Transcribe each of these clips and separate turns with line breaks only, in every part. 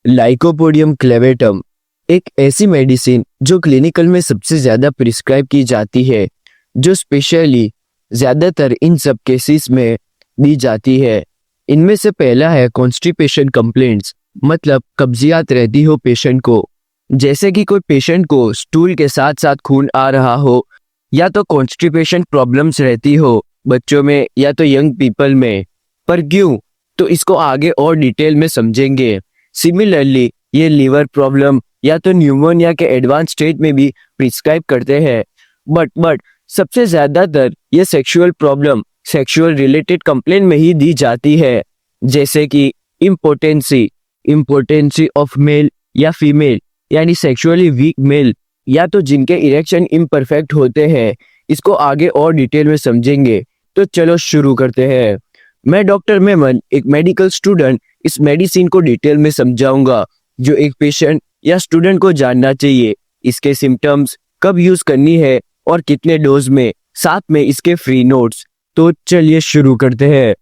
Lycopodium clavatum एक ऐसी medicine जो क्लिनिकल में सबसे ज़्यादा प्रिस्क्राइब की जाती है, जो स्पेशली ज़्यादातर इन सब केसेस में दी जाती है। इनमें से पहला है कॉन्स्टिपेशन कंप्लेंट्स, मतलब कब्जियत रहती हो पेशेंट को, जैसे कि कोई पेशेंट को स्टूल के साथ साथ खून आ रहा हो, या तो कॉन्स्टिपेशन प्रॉब्लम्स रहती हो बच्चों में या तो यंग पीपल में। पर क्यों, तो इसको आगे और डिटेल में समझेंगे। सिमिलरली ये लीवर प्रॉब्लम या तो न्यूमोनिया के एडवांस स्टेज में भी प्रिस्क्राइब करते हैं। बट सबसे ज्यादातर ये sexual problem, sexual related complaint में ही दी जाती है, जैसे कि इम्पोर्टेंसी ऑफ मेल या फीमेल, यानी सेक्सुअली वीक मेल, या तो जिनके इरेक्शन इम्परफेक्ट होते हैं। इसको आगे और डिटेल में समझेंगे, तो चलो शुरू करते हैं। मैं डॉक्टर मेमन, एक मेडिकल स्टूडेंट, इस मेडिसिन को डिटेल में समझाऊंगा जो एक पेशेंट या स्टूडेंट को जानना चाहिए। इसके सिम्टम्स, कब यूज करनी है और कितने डोज में, साथ में इसके फ्री नोट्स। तो चलिए शुरू करते हैं।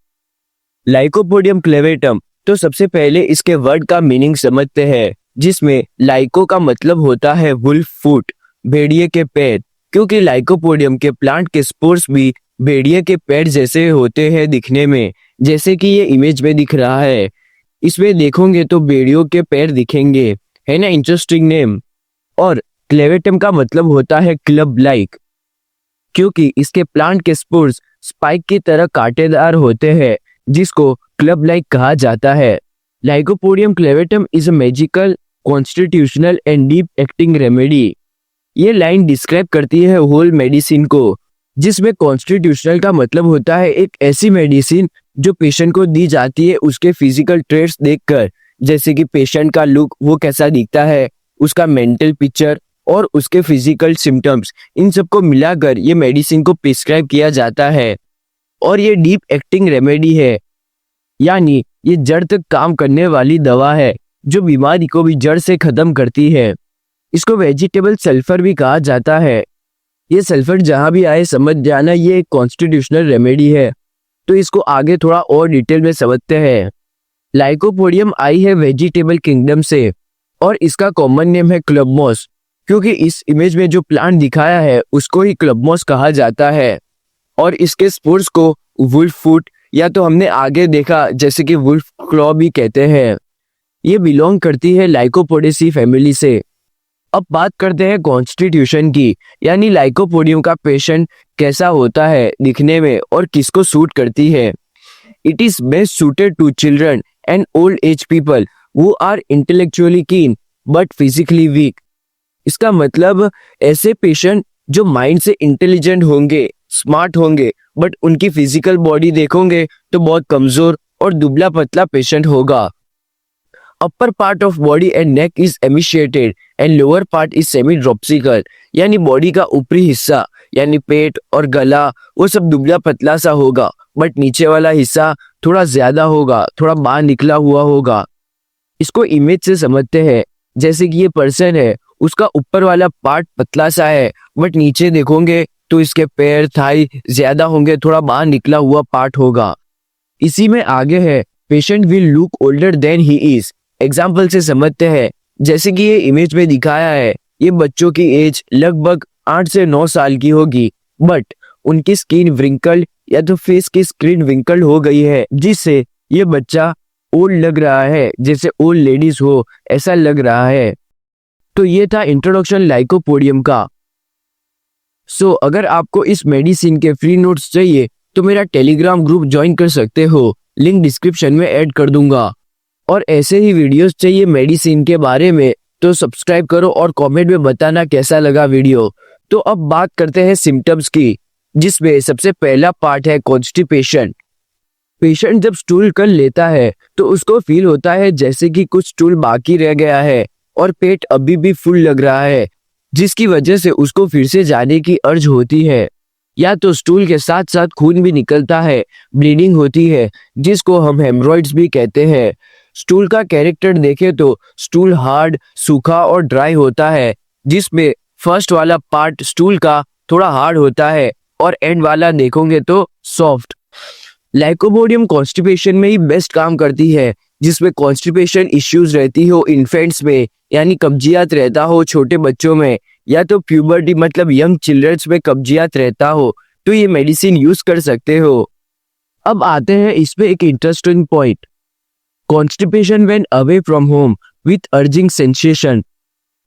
लाइकोपोडियम क्लेवेटम, तो सबसे पहले इसके वर्ड का मीनिंग समझते हैं, जिसमें लाइको का मतलब होता है वुल्फ फुट, भेड़िए के पैर, क्योंकि लाइकोपोडियम के प्लांट के स्पोर्स भी भेड़िए के पैर जैसे होते हैं दिखने में, जैसे कि ये इमेज में दिख रहा है। इसमें देखोगे तो भेड़ियों के पैर दिखेंगे, है ना, इंटरेस्टिंग नेम। और क्लेवेटम का मतलब होता है क्लब लाइक, क्योंकि इसके प्लांट के स्पोर्स स्पाइक की तरह कांटेदार होते हैं, जिसको क्लब लाइक कहा जाता है। Lycopodium clavatum is a magical, constitutional and deep acting remedy. ये लाइन डिस्क्राइब करती है होल मेडिसिन को, जिसमें कॉन्स्टिट्यूशनल का मतलब होता है एक ऐसी मेडिसिन जो पेशेंट को दी जाती है उसके फिजिकल ट्रेट्स देखकर, जैसे कि पेशेंट का लुक वो कैसा दिखता है, उसका मेंटल पिक्चर और उसके फिजिकल सिम्टम्स, इन सबको मिलाकर ये मेडिसिन को प्रिस्क्राइब किया जाता है। और ये डीप एक्टिंग रेमेडी है, यानी ये जड़ तक काम करने वाली दवा है जो बीमारी को भी जड़ से खत्म करती है। इसको वेजिटेबल सल्फर भी कहा जाता है। ये सल्फर जहां भी आए समझ जाना ये एक कॉन्स्टिट्यूशनल रेमेडी है। तो इसको आगे थोड़ा और डिटेल में समझते हैं। लाइकोपोडियम आई है वेजिटेबल किंगडम से, और इसका कॉमन नेम है क्लबमॉस, क्योंकि इस इमेज में जो प्लांट दिखाया है उसको ही क्लबमॉस कहा जाता है। और इसके स्पोर्स को वुल्फ फुट, या तो हमने आगे देखा जैसे कि वुल्फ क्लॉ भी कहते हैं। ये बिलोंग करती है लाइकोपोडेसी फैमिली से। अब बात करते हैं कॉन्स्टिट्यूशन की, यानी लाइकोपोडियम का पेशेंट कैसा होता है दिखने में और किसको सूट करती है। It is best suited to children and old age people who are intellectually keen but physically weak. इसका मतलब ऐसे पेशेंट जो माइंड से इंटेलिजेंट होंगे, स्मार्ट होंगे, बट उनकी फिजिकल बॉडी देखोगे तो बहुत कमजोर और दुबला पतला पेशेंट होगा। Upper part of body and neck is emaciated and lower part is semi dropsical, यानी बॉडी का ऊपरी हिस्सा यानी पेट और गला वो सब दुबला पतला सा होगा, बट नीचे वाला हिस्सा थोड़ा ज्यादा होगा, थोड़ा बाहर निकला हुआ होगा। इसको इमेज से समझते हैं, जैसे कि ये पर्सन है, उसका ऊपर वाला पार्ट पतला सा है, बट नीचे देखोगे तो इसके पैर, थाई ज्यादा होंगे, थोड़ा बाहर निकला हुआ पार्ट होगा। इसी में आगे है patient will look older than he is. Example से समझते हैं, जैसे कि ये इमेज में दिखाया है, ये बच्चों की एज लगभग 8 से 9 साल की होगी, बट उनकी स्किन व्रिंकल्ड या तो फेस की स्किन व्रिंकल्ड हो गई है, जिससे ये बच्चा ओल्ड लग रहा है, जैसे ओल्ड लेडीज हो ऐसा लग रहा है। तो ये था इंट्रोडक्शन लाइकोपोडियम का। अगर आपको इस मेडिसिन के फ्री नोट्स चाहिए तो मेरा टेलीग्राम ग्रुप ज्वाइन कर सकते हो, लिंक डिस्क्रिप्शन में ऐड कर दूंगा। और ऐसे ही वीडियोस चाहिए मेडिसिन के बारे में तो सब्सक्राइब करो और कमेंट में बताना कैसा लगा वीडियो। तो अब बात करते हैं सिम्टम्स की, जिसमें सबसे पहला पार्ट है कॉन्स्टिपेशन। पेशेंट जब स्टूल कर लेता है तो उसको फील होता है जैसे कि कुछ स्टूल बाकी रह गया है और पेट अभी भी फुल लग रहा है, जिसकी वजह से उसको फिर से जाने की अर्ज होती है। या तो स्टूल के साथ साथ खून भी निकलता है, ब्लीडिंग होती है, जिसको हम हेमरॉइड्स भी कहते हैं। स्टूल का कैरेक्टर देखें तो स्टूल हार्ड, सूखा और ड्राई होता है, जिसमें फर्स्ट वाला पार्ट स्टूल का थोड़ा हार्ड होता है और एंड वाला देखोगे तो सॉफ्ट। लाइकोपोडियम कॉन्स्टिपेशन में ही बेस्ट काम करती है, जिसमें कॉन्स्टिपेशन इश्यूज रहती हो इन्फेंट्स में, यानी कब्जियत रहता हो छोटे बच्चों में, या तो प्यूबर्टी मतलब यंग चिल्ड्रंस में कब्जियत रहता हो, तो ये मेडिसिन यूज कर सकते हो। अब आते हैं इसमें एक interesting point, constipation when away from home with urging sensation.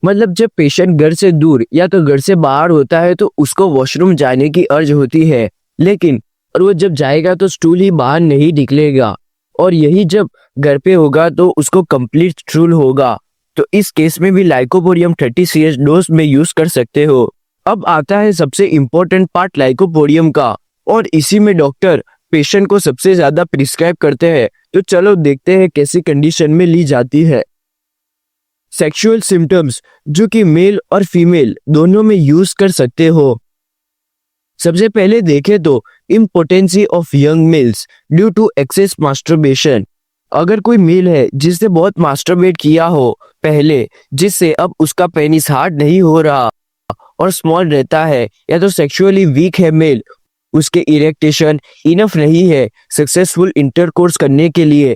मतलब जब पेशेंट घर से दूर या तो घर से बाहर होता है तो उसको वॉशरूम जाने की अर्ज होती है, लेकिन और वो जब जाएगा तो स्टूल ही बाहर नहीं निकलेगा, और यही जब घर पे होगा तो उसको कंप्लीट स्टूल होगा। तो इस केस में भी लाइकोपोडियम 30 CH डोज में यूज कर सकते हो। अब आता है सबसे इंपॉर्टेंट पार्ट लाइकोपोडियम का, और इसी में डॉक्टर पेशेंट को सबसे ज्यादा प्रिस्क्राइब करते हैं। तो चलो देखते हैं कैसी कंडीशन में ली जाती है। सेक्सुअल सिम्टम्स जो कि मेल और फीमेल दोनों में यूज कर सकते हो। सबसे पहले देखें तो impotency of young males due to excess masturbation. अगर कोई मेल है जिसने बहुत मास्टरबेट किया हो पहले, जिससे अब उसका पेनिस हार्ड नहीं हो रहा और स्मॉल रहता है, या तो सेक्सुअली वीक है मेल, उसके इरेक्टेशन इनफ नहीं है सक्सेसफुल इंटरकोर्स करने के लिए,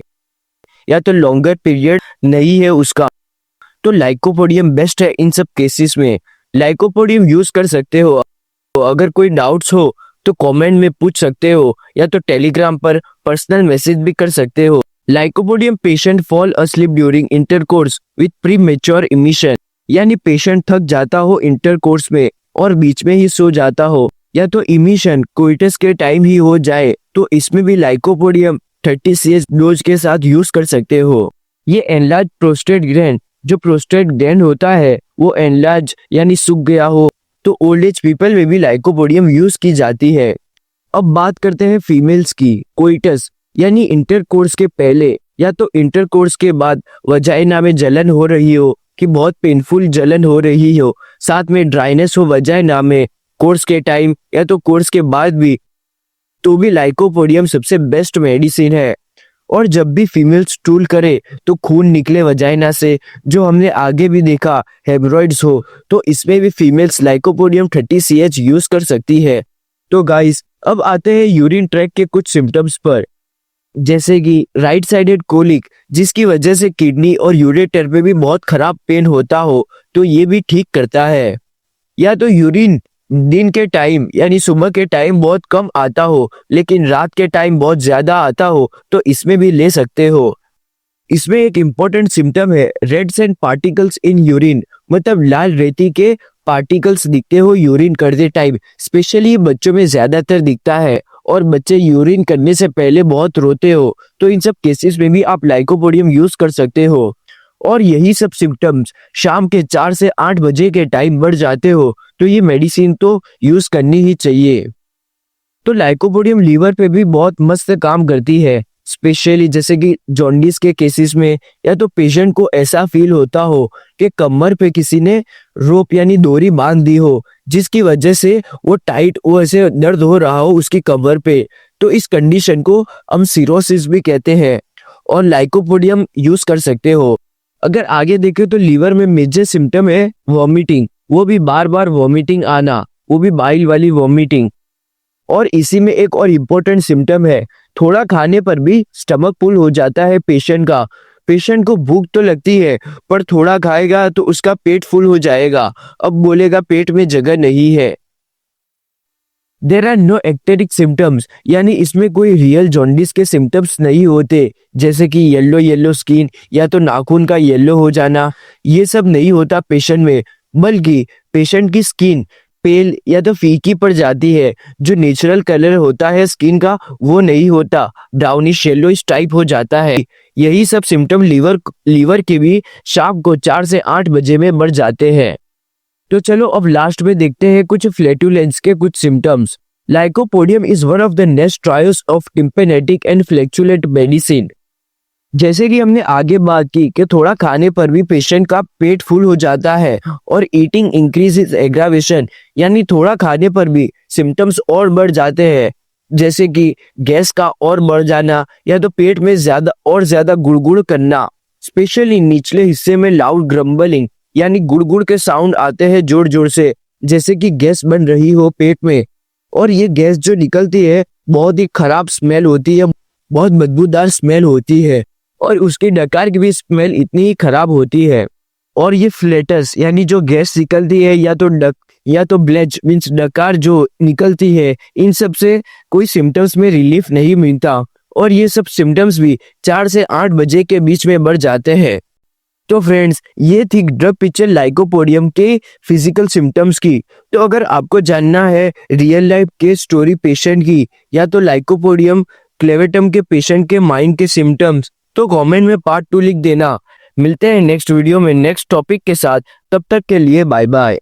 या तो लॉन्गर पीरियड नहीं है उसका, तो लाइकोपोडियम बेस्ट है इन सब केसेस में। लाइकोपोडियम यूज कर सकते हो। अगर कोई डाउट्स हो तो कमेंट में पूछ सकते हो, या तो टेलीग्राम पर पर्सनल मैसेज भी कर सकते हो। Lycopodium patient fall asleep during intercourse with premature emission, यानी पेशेंट थक जाता हो इंटरकोर्स में और बीच में ही सो जाता हो, या तो इमिशन कोइटस के टाइम ही हो जाए, तो इसमें भी लाइकोपोडियम 30 CH डोज के साथ यूज कर सकते हो। ये एनलार्ज प्रोस्टेट ग्लैंड, जो प्रोस्टेट ग्लैंड होता है वो एनलार्ज यानी सूख गया हो, तो ओल्ड एज पीपल में भी लाइकोपोडियम यूज की जाती है। अब बात करते हैं फीमेल्स की। कोइटस यानी इंटरकोर्स के पहले या तो इंटरकोर्स के बाद वजाइना में जलन हो रही हो कि बहुत पेनफुल जलन हो रही हो, साथ में ड्राइनेस हो वजाइना में कोर्स के टाइम या तो कोर्स के बाद भी, तो भी लाइकोपोडियम सबसे बेस्ट मेडिसिन है। और जब भी फीमेल स्टूल करे तो खून निकले वजाइना से, जो हमने आगे भी देखा हेमरॉइड्स हो, तो इसमें भी फीमेल्स लाइकोपोडियम 30 CH यूज कर सकती है। तो गाइस अब आते हैं यूरिन ट्रैक के कुछ सिम्टम्स पर, जैसे कि राइट साइडेड कोलिक, जिसकी वजह से किडनी और यूरेटर पे भी बहुत खराब पेन होता हो, तो ये भी ठीक करता है। या तो यूरिन दिन के टाइम यानी सुबह के टाइम बहुत कम आता हो लेकिन रात के टाइम बहुत ज्यादा आता हो, तो इसमें भी ले सकते हो। इसमें एक इम्पोर्टेंट सिम्टम है red sand particles in urine, मतलब लाल रेती के पार्टिकल्स दिखते हो यूरिन करते टाइम, स्पेशली बच्चों में ज्यादातर दिखता है, और बच्चे यूरिन करने से पहले बहुत रोते हो, तो इन सब केसेस में भी आप लाइकोपोडियम यूज कर सकते हो। और यही सब सिम्टम्स शाम के 4 से 8 बजे के टाइम बढ़ जाते हो, तो ये मेडिसिन तो यूज करनी ही चाहिए। तो लाइकोपोडियम लीवर पे भी बहुत मस्त काम करती है, स्पेशली जैसे कि जॉन्डिस के केसेस में, या तो पेशेंट को ऐसा फील होता हो कि कमर पे किसी ने रोप यानी डोरी बांध दी हो, जिसकी वजह से वो टाइट वो ऐसे दर्द हो रहा हो उसकी कमर पे, तो इस कंडीशन को हम सिरोसिस भी कहते हैं, और लाइकोपोडियम यूज कर सकते हो। अगर आगे देखें तो लीवर में मेजर सिम्टम है वॉमिटिंग, वो भी बार बार वॉमिटिंग आना, वो भी बाइल वाली वॉमिटिंग। और इसी में एक और इम्पोर्टेंट सिम्टम है, थोड़ा खाने पर भी स्टमक फुल हो जाता है पेशेंट का। पेशेंट को भूख तो लगती है पर थोड़ा खाएगा तो उसका पेट फुल हो जाएगा, अब बोलेगा पेट में जगह नहीं है। देयर आर नो एक्टेरिक सिम्टम्स, यानी इसमें कोई रियल जॉन्डिस के सिम्टम्स नहीं होते, जैसे कि येलो येलो स्किन या तो नाखून का येलो हो जाना, ये सब नहीं होता पेशेंट में, बल्कि पेशेंट की स्किन पेल या तो फीकी पड़ जाती है, जो नेचुरल कलर होता है स्किन का वो नहीं होता, ब्राउनिश येलोइश टाइप हो जाता है। यही सब सिम्टम लीवर के भी शाम को 4 से 8 बजे में बढ़ जाते हैं। तो चलो अब लास्ट में देखते हैं कुछ फ्लैटुलेंस के कुछ symptoms. Lycopodium is one of the next trials of tympanitic and flatulent medicine. जैसे कि हमने आगे बात की कि थोड़ा खाने पर भी पेशेंट का पेट फुल हो जाता है, और ईटिंग इंक्रीजेस एग्रावेशन, यानी थोड़ा खाने पर भी सिम्टम्स और बढ़ जाते हैं, जैसे कि गैस का और बढ़ जाना, या तो पेट में ज्यादा गुड़गुड़ करना, स्पेशली निचले हिस्से में लाउड ग्रम्बलिंग, यानी गुड़गुड़ के साउंड आते हैं जोर जोर से, जैसे कि गैस बन रही हो पेट में, और ये गैस जो निकलती है बहुत ही खराब स्मेल होती है, बहुत बदबूदार स्मेल होती है। और उसकी डकार की भी स्मेल इतनी ही खराब होती है। और ये फ्लेटस यानी जो गैस निकलती है या तो ब्लेच मीन्स डकार जो निकलती है, इन सब से कोई सिम्टम्स में रिलीफ नहीं मिलता और ये सब सिम्टम्स भी 4 से 8 बजे के बीच में बढ़ जाते हैं। तो फ्रेंड्स, ये थी ड्रग पिक्चर लाइकोपोडियम के फिजिकल सिम्टम्स की। तो अगर आपको जानना है real life case story patient की या तो लाइकोपोडियम क्लेवेटम के पेशेंट के माइंड के सिम्टम्स, तो कमेंट में पार्ट 2 लिख देना। मिलते हैं नेक्स्ट वीडियो में नेक्स्ट टॉपिक के साथ, तब तक के लिए बाय बाय।